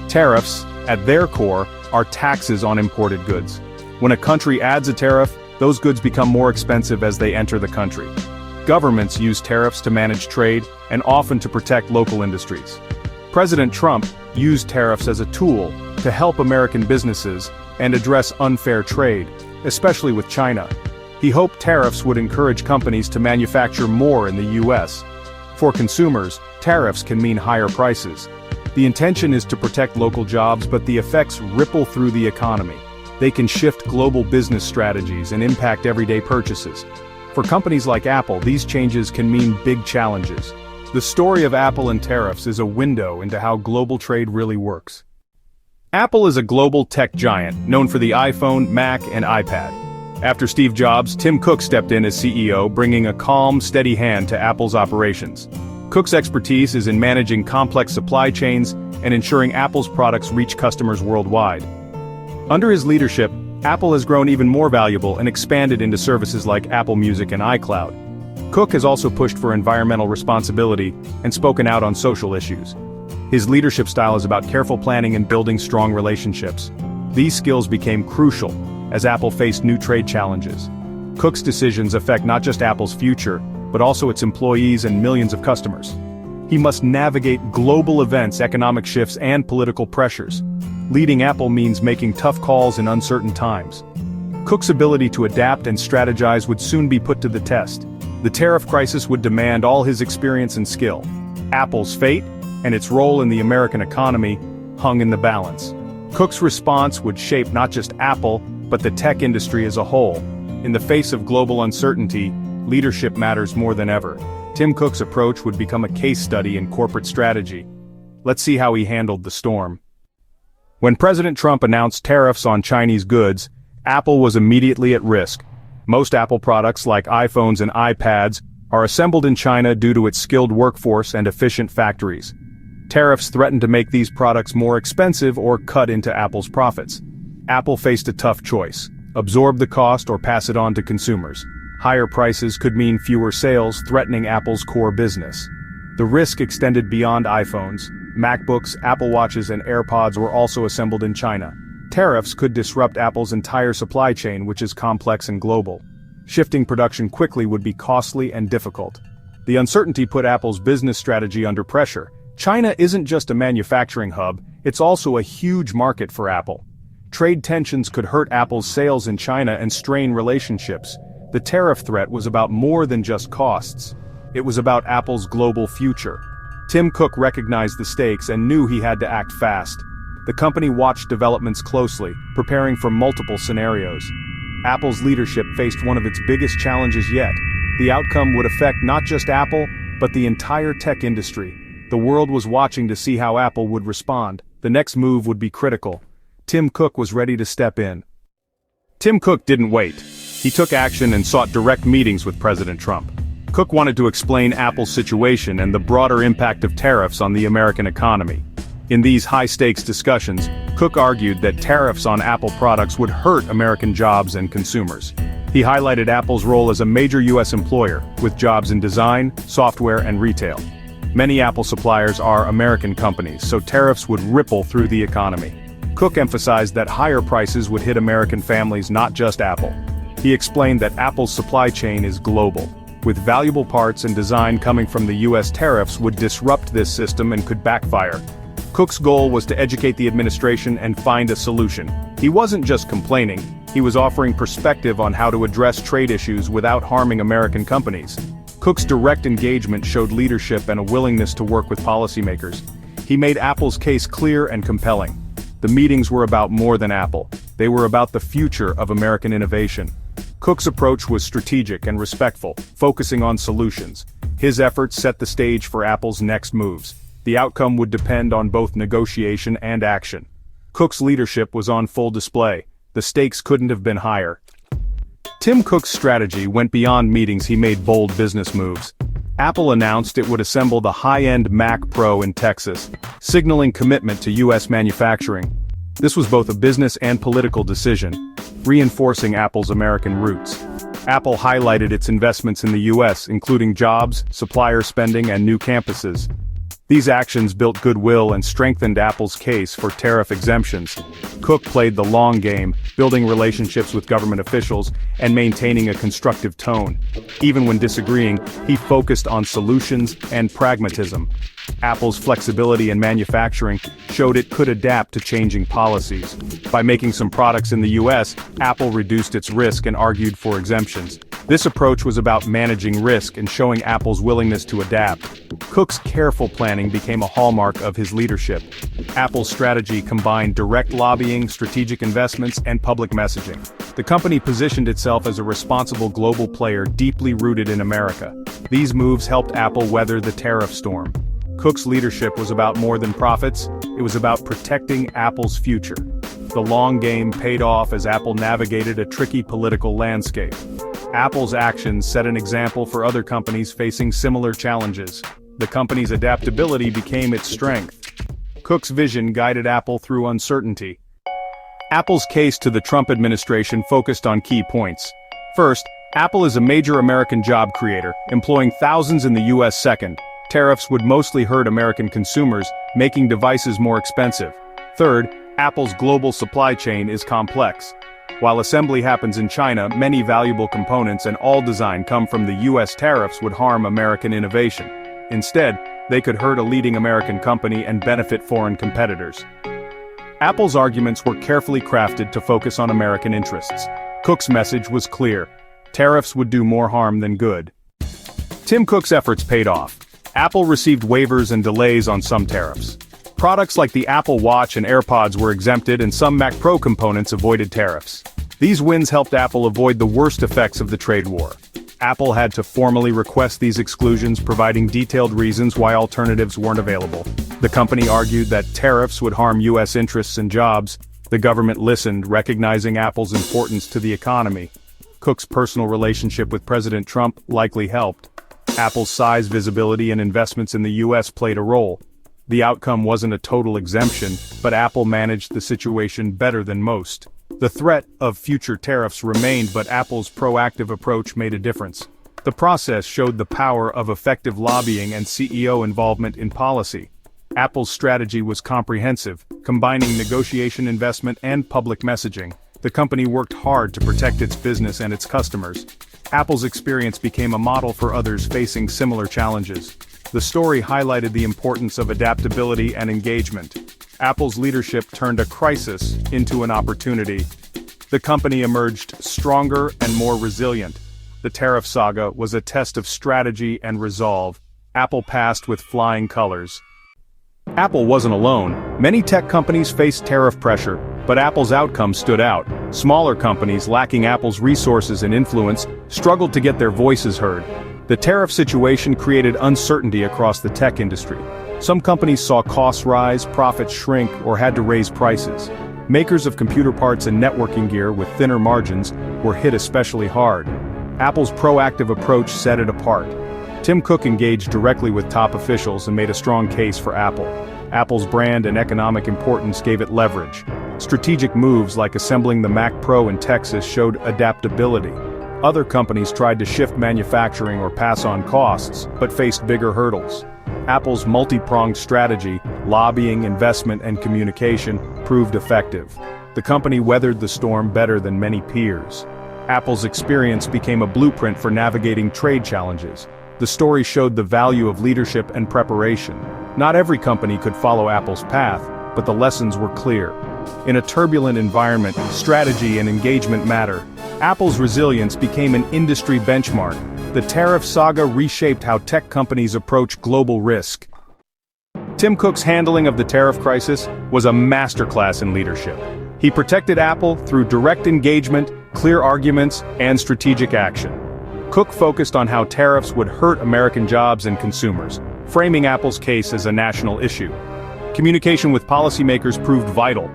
Tariffs, at their core, are taxes on imported goods. When a country adds a tariff, those goods become more expensive as they enter the country. Governments use tariffs to manage trade and often to protect local industries. President Trump used tariffs as a tool to help American businesses and address unfair trade, especially with China. He hoped tariffs would encourage companies to manufacture more in the U.S. For consumers, tariffs can mean higher prices. The intention is to protect local jobs, but the effects ripple through the economy. They can shift global business strategies and impact everyday purchases. For companies like Apple, these changes can mean big challenges. The story of Apple and tariffs is a window into how global trade really works. Apple is a global tech giant, known for the iPhone, Mac, and iPad. After Steve Jobs, Tim Cook stepped in as CEO, bringing a calm, steady hand to Apple's operations. Cook's expertise is in managing complex supply chains and ensuring Apple's products reach customers worldwide. Under his leadership, Apple has grown even more valuable and expanded into services like Apple Music and iCloud. Cook has also pushed for environmental responsibility and spoken out on social issues. His leadership style is about careful planning and building strong relationships. These skills became crucial as Apple faced new trade challenges. Cook's decisions affect not just Apple's future, but also its employees and millions of customers. He must navigate global events, economic shifts, and political pressures. Leading Apple means making tough calls in uncertain times. Cook's ability to adapt and strategize would soon be put to the test. The tariff crisis would demand all his experience and skill. Apple's fate, and its role in the American economy, hung in the balance. Cook's response would shape not just Apple, but the tech industry as a whole. In the face of global uncertainty, leadership matters more than ever. Tim Cook's approach would become a case study in corporate strategy. Let's see how he handled the storm. When President Trump announced tariffs on Chinese goods, Apple was immediately at risk. Most Apple products like iPhones and iPads are assembled in China due to its skilled workforce and efficient factories. Tariffs threatened to make these products more expensive or cut into Apple's profits. Apple faced a tough choice: absorb the cost or pass it on to consumers. Higher prices could mean fewer sales, threatening Apple's core business. The risk extended beyond iPhones. MacBooks, Apple Watches, and AirPods were also assembled in China. Tariffs could disrupt Apple's entire supply chain, which is complex and global. Shifting production quickly would be costly and difficult. The uncertainty put Apple's business strategy under pressure. China isn't just a manufacturing hub, it's also a huge market for Apple. Trade tensions could hurt Apple's sales in China and strain relationships. The tariff threat was about more than just costs. It was about Apple's global future. Tim Cook recognized the stakes and knew he had to act fast. The company watched developments closely, preparing for multiple scenarios. Apple's leadership faced one of its biggest challenges yet. The outcome would affect not just Apple, but the entire tech industry. The world was watching to see how Apple would respond. The next move would be critical. Tim Cook was ready to step in. Tim Cook didn't wait. He took action and sought direct meetings with President Trump. Cook wanted to explain Apple's situation and the broader impact of tariffs on the American economy. In these high-stakes discussions, Cook argued that tariffs on Apple products would hurt American jobs and consumers. He highlighted Apple's role as a major U.S. employer, with jobs in design, software, and retail. Many Apple suppliers are American companies, so tariffs would ripple through the economy. Cook emphasized that higher prices would hit American families, not just Apple. He explained that Apple's supply chain is global. With valuable parts and design coming from the U.S., tariffs would disrupt this system and could backfire. Cook's goal was to educate the administration and find a solution. He wasn't just complaining, he was offering perspective on how to address trade issues without harming American companies. Cook's direct engagement showed leadership and a willingness to work with policymakers. He made Apple's case clear and compelling. The meetings were about more than Apple. They were about the future of American innovation. Cook's approach was strategic and respectful, focusing on solutions. His efforts set the stage for Apple's next moves. The outcome would depend on both negotiation and action. Cook's leadership was on full display. The stakes couldn't have been higher. Tim Cook's strategy went beyond meetings. He made bold business moves. Apple announced it would assemble the high-end Mac Pro in Texas, signaling commitment to U.S. manufacturing. This was both a business and political decision, reinforcing Apple's American roots. Apple highlighted its investments in the U.S., including jobs, supplier spending, and new campuses. These actions built goodwill and strengthened Apple's case for tariff exemptions. Cook played the long game, building relationships with government officials and maintaining a constructive tone. Even when disagreeing, he focused on solutions and pragmatism. Apple's flexibility in manufacturing showed it could adapt to changing policies. By making some products in the US, Apple reduced its risk and argued for exemptions. This approach was about managing risk and showing Apple's willingness to adapt. Cook's careful planning became a hallmark of his leadership. Apple's strategy combined direct lobbying, strategic investments, and public messaging. The company positioned itself as a responsible global player deeply rooted in America. These moves helped Apple weather the tariff storm. Cook's leadership was about more than profits, it was about protecting Apple's future. The long game paid off as Apple navigated a tricky political landscape. Apple's actions set an example for other companies facing similar challenges. The company's adaptability became its strength. Cook's vision guided Apple through uncertainty. Apple's case to the Trump administration focused on key points. First, Apple is a major American job creator, employing thousands in the US. Second, tariffs would mostly hurt American consumers, making devices more expensive. Third, Apple's global supply chain is complex. While assembly happens in China, many valuable components and all design come from the US. Tariffs would harm American innovation. Instead, they could hurt a leading American company and benefit foreign competitors. Apple's arguments were carefully crafted to focus on American interests. Cook's message was clear. Tariffs would do more harm than good. Tim Cook's efforts paid off. Apple received waivers and delays on some tariffs. Products like the Apple Watch and AirPods were exempted and some Mac Pro components avoided tariffs. These wins helped Apple avoid the worst effects of the trade war. Apple had to formally request these exclusions, providing detailed reasons why alternatives weren't available. The company argued that tariffs would harm US interests and jobs. The government listened, recognizing Apple's importance to the economy. Cook's personal relationship with President Trump likely helped. Apple's size, visibility, and investments in the US played a role. The outcome wasn't a total exemption, but Apple managed the situation better than most. The threat of future tariffs remained, but Apple's proactive approach made a difference. The process showed the power of effective lobbying and CEO involvement in policy. Apple's strategy was comprehensive, combining negotiation, investment, and public messaging. The company worked hard to protect its business and its customers. Apple's experience became a model for others facing similar challenges. The story highlighted the importance of adaptability and engagement. Apple's leadership turned a crisis into an opportunity. The company emerged stronger and more resilient. The tariff saga was a test of strategy and resolve. Apple passed with flying colors. Apple wasn't alone. Many tech companies faced tariff pressure, but Apple's outcome stood out. Smaller companies lacking Apple's resources and influence struggled to get their voices heard. The tariff situation created uncertainty across the tech industry. Some companies saw costs rise, profits shrink, or had to raise prices. Makers of computer parts and networking gear with thinner margins were hit especially hard. Apple's proactive approach set it apart. Tim Cook engaged directly with top officials and made a strong case for Apple. Apple's brand and economic importance gave it leverage. Strategic moves like assembling the Mac Pro in Texas showed adaptability. Other companies tried to shift manufacturing or pass on costs, but faced bigger hurdles. Apple's multi-pronged strategy, lobbying, investment, and communication, proved effective. The company weathered the storm better than many peers. Apple's experience became a blueprint for navigating trade challenges. The story showed the value of leadership and preparation. Not every company could follow Apple's path, but the lessons were clear. In a turbulent environment, strategy and engagement matter. Apple's resilience became an industry benchmark. The tariff saga reshaped how tech companies approach global risk. Tim Cook's handling of the tariff crisis was a masterclass in leadership. He protected Apple through direct engagement, clear arguments, and strategic action. Cook focused on how tariffs would hurt American jobs and consumers, framing Apple's case as a national issue. Communication with policymakers proved vital.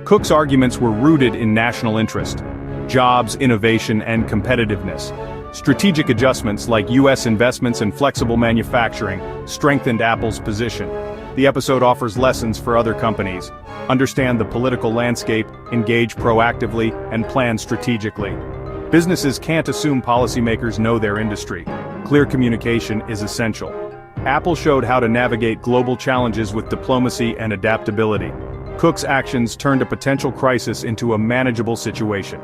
Cook's arguments were rooted in national interest: jobs, innovation, and competitiveness. Strategic adjustments like US investments and flexible manufacturing strengthened Apple's position. The episode offers lessons for other companies. Understand the political landscape, engage proactively, and plan strategically. Businesses can't assume policymakers know their industry. Clear communication is essential. Apple showed how to navigate global challenges with diplomacy and adaptability. Cook's actions turned a potential crisis into a manageable situation.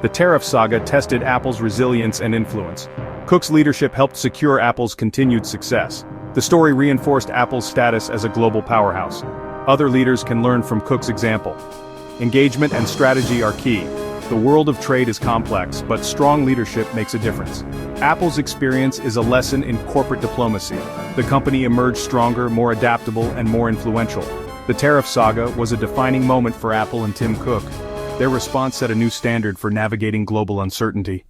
The tariff saga tested Apple's resilience and influence. Cook's leadership helped secure Apple's continued success. The story reinforced Apple's status as a global powerhouse. Other leaders can learn from Cook's example. Engagement and strategy are key. The world of trade is complex, but strong leadership makes a difference. Apple's experience is a lesson in corporate diplomacy. The company emerged stronger, more adaptable, and more influential. The tariff saga was a defining moment for Apple and Tim Cook. Their response set a new standard for navigating global uncertainty.